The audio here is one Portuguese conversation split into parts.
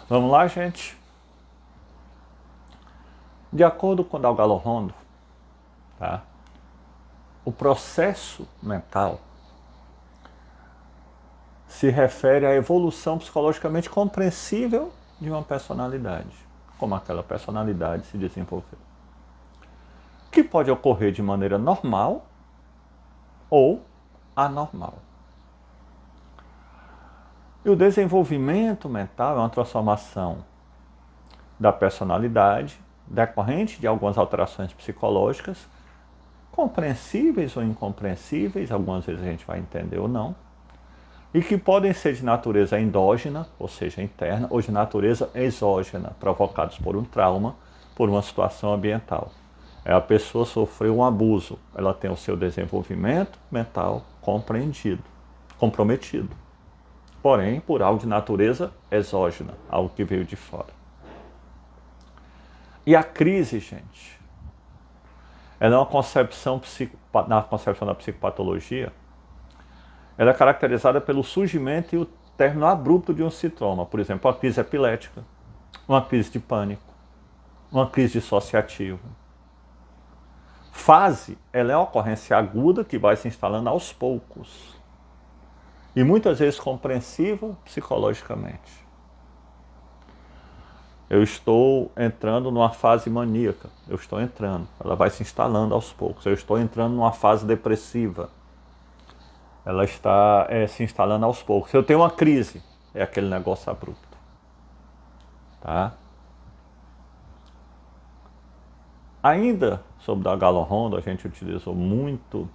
Vamos lá, gente? De acordo com Dalgalo Rondo, tá? O processo mental se refere à evolução psicologicamente compreensível de uma personalidade, como aquela personalidade se desenvolveu, que pode ocorrer de maneira normal ou anormal. E o desenvolvimento mental é uma transformação da personalidade decorrente de algumas alterações psicológicas, compreensíveis ou incompreensíveis, algumas vezes a gente vai entender ou não, e que podem ser de natureza endógena, ou seja, interna, ou de natureza exógena, provocados por um trauma, por uma situação ambiental. A pessoa sofreu um abuso, ela tem o seu desenvolvimento mental comprometido, porém por algo de natureza exógena, algo que veio de fora. E a crise, gente, ela é uma concepção, na concepção da psicopatologia, ela é caracterizada pelo surgimento e o término abrupto de um sintoma. Por exemplo, uma crise epilética, uma crise de pânico, uma crise dissociativa. Fase, ela é uma ocorrência aguda que vai se instalando aos poucos. E muitas vezes compreensiva psicologicamente. Eu estou entrando numa fase maníaca. Eu estou entrando. Ela vai se instalando aos poucos. Eu estou entrando numa fase depressiva. Ela está se instalando aos poucos. Eu tenho uma crise. É aquele negócio abrupto. Tá? Ainda sobre Dalgalo Rondo, a gente utilizou muito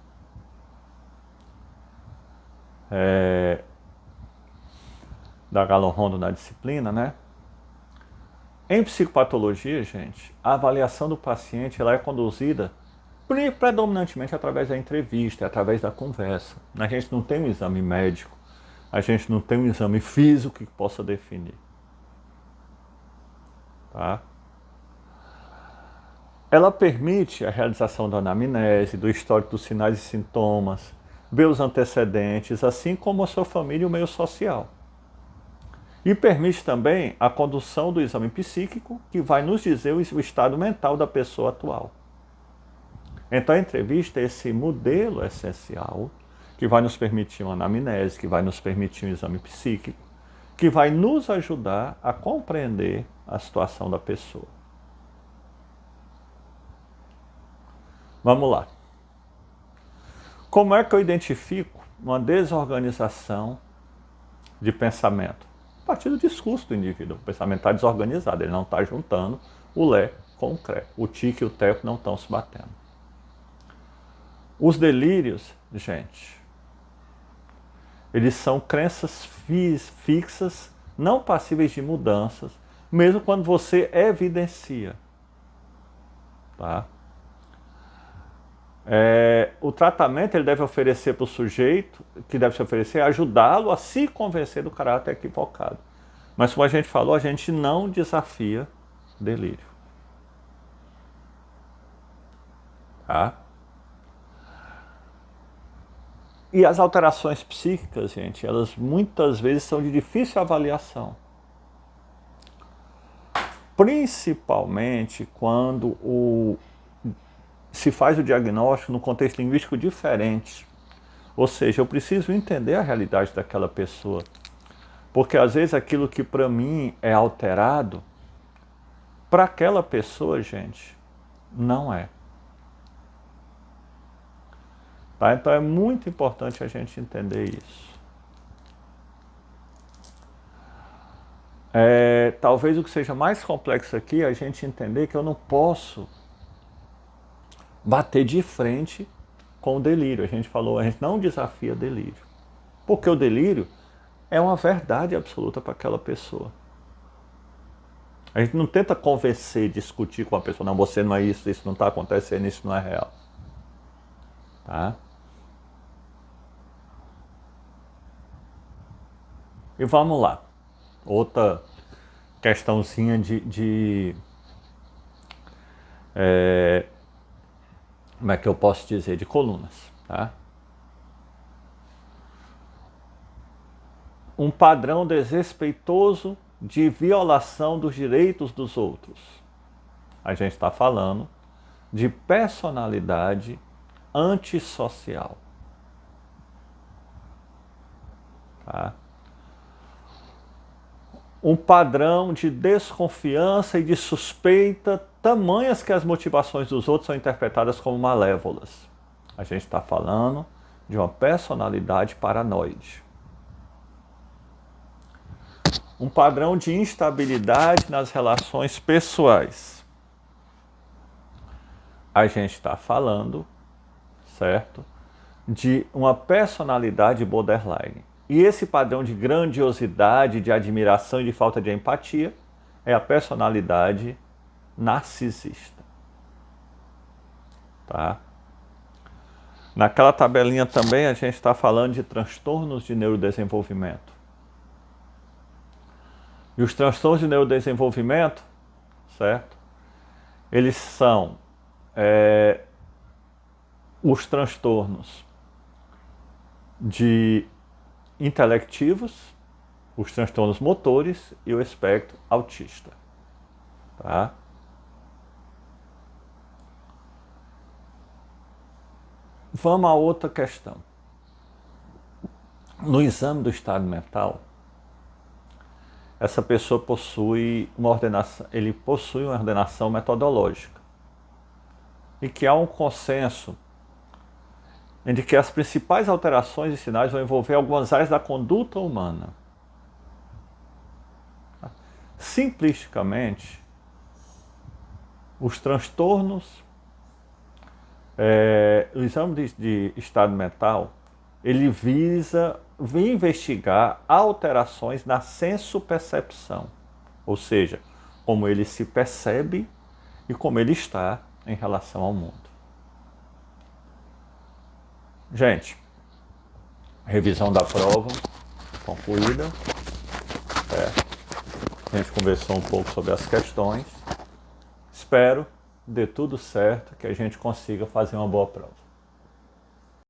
Dalgalo Rondo na disciplina, né? Em psicopatologia, gente, a avaliação do paciente ela é conduzida predominantemente através da entrevista, através da conversa. A gente não tem um exame médico, a gente não tem um exame físico que possa definir. Tá? Ela permite a realização da anamnese, do histórico dos sinais e sintomas, ver os antecedentes, assim como a sua família e o meio social. E permite também a condução do exame psíquico, que vai nos dizer o estado mental da pessoa atual. Então a entrevista é esse modelo essencial que vai nos permitir uma anamnese, que vai nos permitir um exame psíquico, que vai nos ajudar a compreender a situação da pessoa. Vamos lá. Como é que eu identifico uma desorganização de pensamento? A partir do discurso do indivíduo. O pensamento está desorganizado, ele não está juntando o lé com o cré. O tique e o teco não estão se batendo. Os delírios, gente, eles são crenças fixas, não passíveis de mudanças, mesmo quando você evidencia. Tá? O tratamento ele deve oferecer para o sujeito, que deve se oferecer, ajudá-lo a se convencer do caráter equivocado. Mas como a gente falou, a gente não desafia delírio. Tá? E as alterações psíquicas, gente, elas muitas vezes são de difícil avaliação. Principalmente quando se faz o diagnóstico no contexto linguístico diferente. Ou seja, eu preciso entender a realidade daquela pessoa. Porque às vezes aquilo que para mim é alterado, para aquela pessoa, gente, não é. Tá? Então é muito importante a gente entender isso. Talvez o que seja mais complexo aqui é a gente entender que eu não posso bater de frente com o delírio. A gente falou, a gente não desafia delírio. Porque o delírio é uma verdade absoluta para aquela pessoa. A gente não tenta convencer, discutir com a pessoa, não, você não é isso, isso não está acontecendo, isso não é real. Tá? E vamos lá. Outra questãozinha como é que eu posso dizer? De colunas. Tá? Um padrão desrespeitoso de violação dos direitos dos outros. A gente está falando de personalidade antissocial. Tá? Um padrão de desconfiança e de suspeita, tamanhas que as motivações dos outros são interpretadas como malévolas. A gente está falando de uma personalidade paranoide. Um padrão de instabilidade nas relações pessoais. A gente está falando, certo, de uma personalidade borderline. E esse padrão de grandiosidade, de admiração e de falta de empatia é a personalidade narcisista. Tá? Naquela tabelinha também a gente está falando de transtornos de neurodesenvolvimento. E os transtornos de neurodesenvolvimento, certo? Eles são os transtornos de intelectivos, os transtornos motores e o espectro autista. Tá? Vamos a outra questão. No exame do estado mental, essa pessoa possui uma ordenação metodológica e que há um consenso em que as principais alterações e sinais vão envolver algumas áreas da conduta humana. Simplesticamente, os transtornos, o exame de estado mental, ele visa investigar alterações na senso-percepção, ou seja, como ele se percebe e como ele está em relação ao mundo. Gente, revisão da prova concluída. A gente conversou um pouco sobre as questões. Espero que dê tudo certo, que a gente consiga fazer uma boa prova.